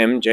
MJ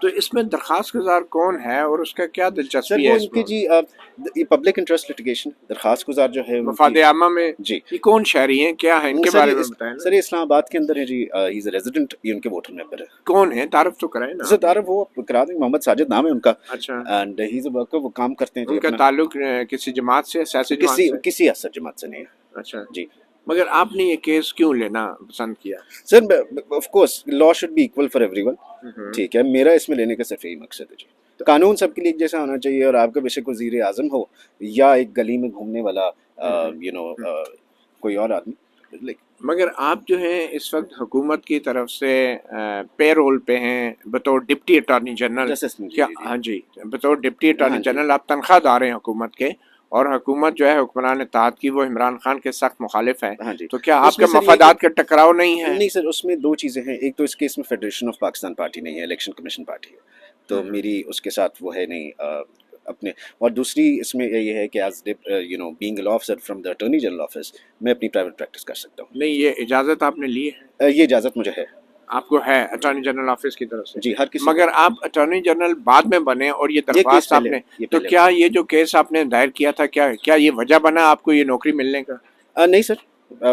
تو اس میں درخواست گزار کون ہے اور اس کا کیا سر دلچسپی وہ ہے ان اس کے میں؟ جی یہ پبلک انٹرسٹ لٹیگیشن درخواست گزار جو ہے ان مفاد کی عامہ میں جی یہ کون شہری ہیں، کیا ہے ان کے سر بارے یہ میں بتائیں نا. سر یہ اسلام آباد کے اندر ہے جی ہی از اے ریزیڈنٹ، یہ ان کے ووٹر ممبر ہے. کون ہے، تعارف تو کرائیں نا. سر تعارف وہ کرا دیں، محمد ساجد نام ہے ان کا، اچھا، and he is a worker, وہ کام کرتے ہیں جی ان کا اپنا. تعلق کسی جماعت سے، سیاسی جماعت سے؟ کسی اثر جماعت سے نہیں ہے اچھا، جی. مگر آپ نے یہ کیس کیوں لینا پسند کیا؟ Sir of course law should be equal for everyone, ٹھیک ہے. میرا اس میں لینے کا صرف یہی مقصد ہے جی، قانون سب کے لیے ایک جیسا ہونا چاہیے، اور آپ کا بے شک وزیر اعظم ہو یا ایک گلی میں گھومنے والا کوئی اور آدمی. مگر آپ جو ہیں اس وقت حکومت کی طرف سے پے رول پہ ہیں بطور ڈپٹی اٹارنی جنرل. کیا ہاں جی، بطور ڈپٹی اٹارنی جنرل آپ تنخواہ دار ہیں حکومت کے، اور حکومت جو ہے حکمران اتحاد کی وہ عمران خان کے سخت مخالف ہے، تو کیا آپ کے مفادات کا ٹکراؤ نہیں ہے؟ نہیں سر، اس میں دو چیزیں ہیں. ایک تو اس کیس میں فیڈریشن آف پاکستان پارٹی نہیں ہے، الیکشن کمیشن پارٹی ہے، تو میری اس کے ساتھ وہ ہے نہیں اپنے. اور دوسری اس میں یہ ہے کہ as being law officer from the attorney general office میں اپنی پرائیویٹ پریکٹس کر سکتا ہوں. نہیں، یہ اجازت آپ نے لی ہے؟ یہ اجازت مجھے ہے. آپ کو ہے اٹارنی جنرل آفس کی طرف سے؟ جی، ہر کسی. مگر آپ اٹارنی جنرل بعد میں بنے اور یہ درخواست آپ نے، تو کیا یہ جو کیس آپ نے دائر کیا تھا کیا یہ وجہ بنا آپ کو یہ نوکری ملنے کا؟ نہیں سر،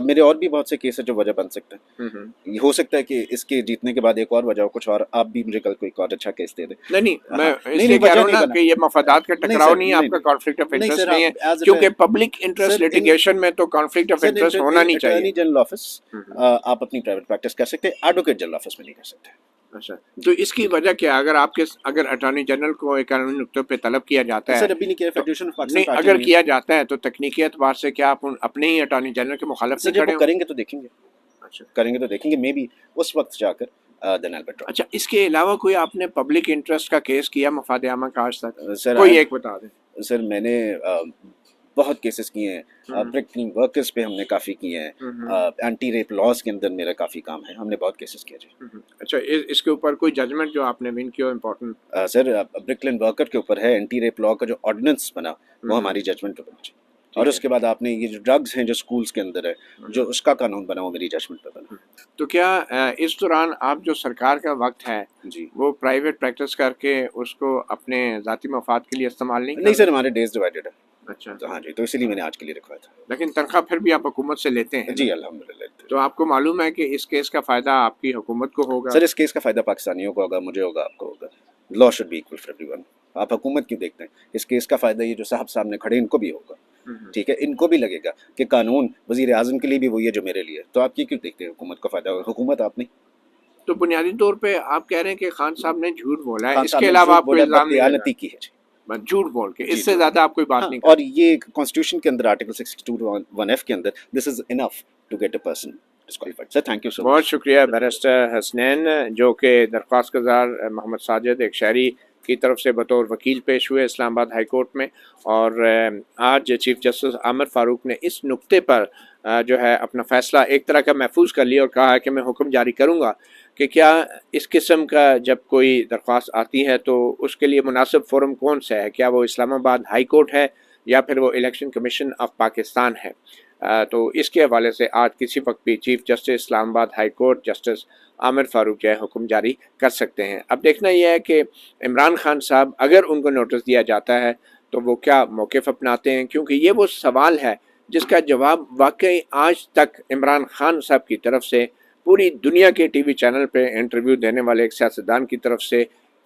میرے اور بھی بہت سے کیس ہیں جو وجہ بن سکتے ہیں. یہ ہو سکتا ہے کہ اس کے جیتنے کے بعد ایک اور وجہ ہو کچھ، اور آپ بھی مجھے کل کوئی اور اچھا کیس دے دیں. نہیں، میں اس لیے کہہ رہا ہوں نا کہ یہ مفادات کا ٹکراؤ نہیں ہے، آپ کا کانفلکٹ آف انٹرسٹ نہیں ہے، کیونکہ پبلک انٹرسٹ لیٹیگیشن میں تو کانفلکٹ آف انٹرسٹ ہونا نہیں چاہیے. اٹارنی جنرل آفس آپ اپنی پرائیویٹ پریکٹس کر سکتے ہیں، ایڈوکیٹ جنرل آفس میں نہیں کر سکتے. اچھا، تو اس کی وجہ کیا؟ اگر اٹارنی جنرل کو ایک قانونی نقطے پہ طلب کیا جاتا ہے، سر ابھی نہیں کیا، فیڈریشن آف پاکستان نہیں پارٹی اگر کیا جاتا ہے تو تکنیکی اعتبار سے کیا آپ اپنے ہی اٹارنی جنرل کے مخالف نہیں کھڑے ہوں؟ کریں گے تو دیکھیں گے. اچھا، کریں گے تو دیکھیں گے، مے بی اس وقت جا کر دین آئی بیٹر. اچھا، اس کے علاوہ کوئی آپ نے پبلک انٹرسٹ کا کیس کیا مفاد عامہ کا آج تک؟ سر کوئی ایک بتا دیں. سر میں نے بہت کیسز کیے ہیں، بریک کلیننگ ورکرز پہ ہم نے کافی کیے ہیں، اینٹی ریپ لاز کے اندر میرا کافی کام ہے، ہم نے بہت کیسز کیے جی. اچھا، اس کے اوپر کوئی ججمنٹ جو آپ نے ون کیا امپورٹنٹ؟ سر بریک کلین ورکر کے اوپر ہے، اینٹی ریپ لا کا جو آرڈیننس بنا وہ ہماری ججمنٹ پہ بنا. اور اس کے بعد آپ نے یہ جو ڈرگز ہیں جو اسکولس کے اندر ہے، جو اس کا قانون بنا وہ میری ججمنٹ پہ بنا. تو کیا اس دوران آپ جو سرکار کا وقت ہے جی وہ پرائیویٹ پریکٹس کر کے اس کو اپنے ذاتی مفاد کے لیے استعمال نہیں نہیں سر، ہمارے ڈیز ڈیوائیڈڈ ہے. اچھا، ہاں جی، تو اسی لیے میں نے آج کے لیے رکھوایا تھا. لیکن تنخواہ پھر بھی آپ حکومت سے لیتے ہیں؟ جی الحمدللہ. تو آپ کو معلوم ہے کہ اس کیس کا فائدہ آپ کی حکومت کو ہوگا؟ سر اس کیس کا فائدہ پاکستانیوں کو ہوگا، مجھے ہوگا، آپ کو ہوگا. Law should be equal for everyone. آپ حکومت کیوں دیکھتے ہیں؟ اس کیس کا فائدہ یہ جو صاحب سامنے کھڑے ان کو بھی ہوگا، ٹھیک ہے. ان کو بھی لگے گا کہ قانون وزیر اعظم کے لیے بھی وہی ہے جو میرے لیے. تو آپ کی کیوں دیکھتے ہیں حکومت کا فائدہ ہوگا؟ حکومت آپ نہیں. تو بنیادی طور پہ آپ کہہ رہے ہیں کہ خان صاحب نے جھوٹ بولا ہے، اس کے علاوہ آپ کو الزام نہیں لگا؟ کی ہے جی، جھوٹ بول کے، اس سے زیادہ آپ کوئی بات نہیں اور یہ کانسٹیٹیوشن کے اندر آرٹیکل 62(1)(f) کے اندر this is enough to get a person disqualified. Sir thank you so much. بہت شکریہ بیرسٹر حسنین، جو کہ درخواست گزار محمد ساجد ایک شہری کی طرف سے بطور وکیل پیش ہوئے اسلام آباد ہائی کورٹ میں، اور آج چیف جسٹس عامر فاروق نے اس نقطے پر جو ہے اپنا فیصلہ ایک طرح کا محفوظ کر لیا اور کہا ہے کہ میں حکم جاری کروں گا کہ کیا اس قسم کا جب کوئی درخواست آتی ہے تو اس کے لیے مناسب فورم کون سا ہے، کیا وہ اسلام آباد ہائی کورٹ ہے یا پھر وہ الیکشن کمیشن آف پاکستان ہے. تو اس کے حوالے سے آج کسی وقت بھی چیف جسٹس اسلام آباد ہائی کورٹ جسٹس عامر فاروق جو ہے حکم جاری کر سکتے ہیں. اب دیکھنا یہ ہے کہ عمران خان صاحب اگر ان کو نوٹس دیا جاتا ہے تو وہ کیا موقف اپناتے ہیں، کیونکہ یہ وہ سوال ہے جس کا جواب واقعی آج تک عمران خان صاحب کی طرف سے پوری دنیا کے ٹی وی چینل پہ انٹرویو دینے والے ایک سیاستدان کی طرف سے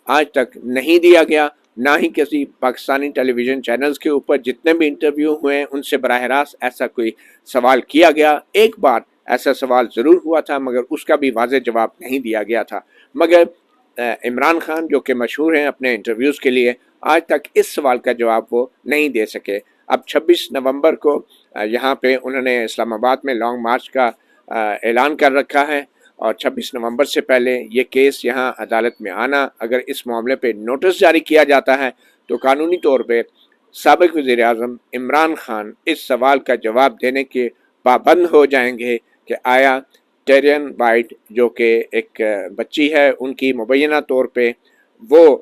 آج تک نہیں دیا گیا، نہ ہی کسی پاکستانی ٹیلی ویژن چینلز کے اوپر جتنے بھی انٹرویو ہوئے ان سے براہ راست ایسا کوئی سوال کیا گیا. ایک بار ایسا سوال ضرور ہوا تھا مگر اس کا بھی واضح جواب نہیں دیا گیا تھا. مگر عمران خان جو کہ مشہور ہیں اپنے انٹرویوز کے لیے، آج تک اس سوال کا جواب وہ نہیں دے سکے. اب 26 نومبر کو یہاں پہ انہوں نے اسلام آباد میں لانگ مارچ کا اعلان کر رکھا ہے، اور 26 نومبر سے پہلے یہ کیس یہاں عدالت میں آنا، اگر اس معاملے پہ نوٹس جاری کیا جاتا ہے تو قانونی طور پہ سابق وزیر اعظم عمران خان اس سوال کا جواب دینے کے پابند ہو جائیں گے کہ آیا ٹیرین وائٹ جو کہ ایک بچی ہے ان کی مبینہ طور پہ وہ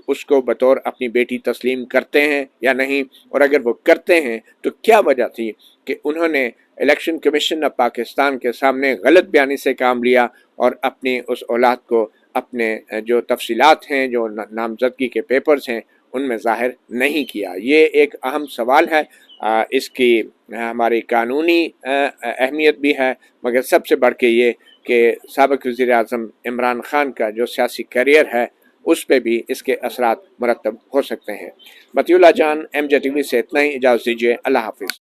اس کو بطور اپنی بیٹی تسلیم کرتے ہیں یا نہیں، اور اگر وہ کرتے ہیں تو کیا وجہ تھی کہ انہوں نے الیکشن کمیشن آف پاکستان کے سامنے غلط بیانی سے کام لیا اور اپنی اس اولاد کو اپنے جو تفصیلات ہیں، جو نامزدگی کے پیپرز ہیں، ان میں ظاہر نہیں کیا۔ یہ ایک اہم سوال ہے، اس کی ہماری قانونی اہمیت بھی ہے، مگر سب سے بڑھ کے یہ کہ سابق وزیر اعظم عمران خان کا جو سیاسی کیریئر ہے اس پہ بھی اس کے اثرات مرتب ہو سکتے ہیں۔ مطیع اللہ جان، MJ TV سے اتنا ہی، اجازت دیجیے، اللہ حافظ۔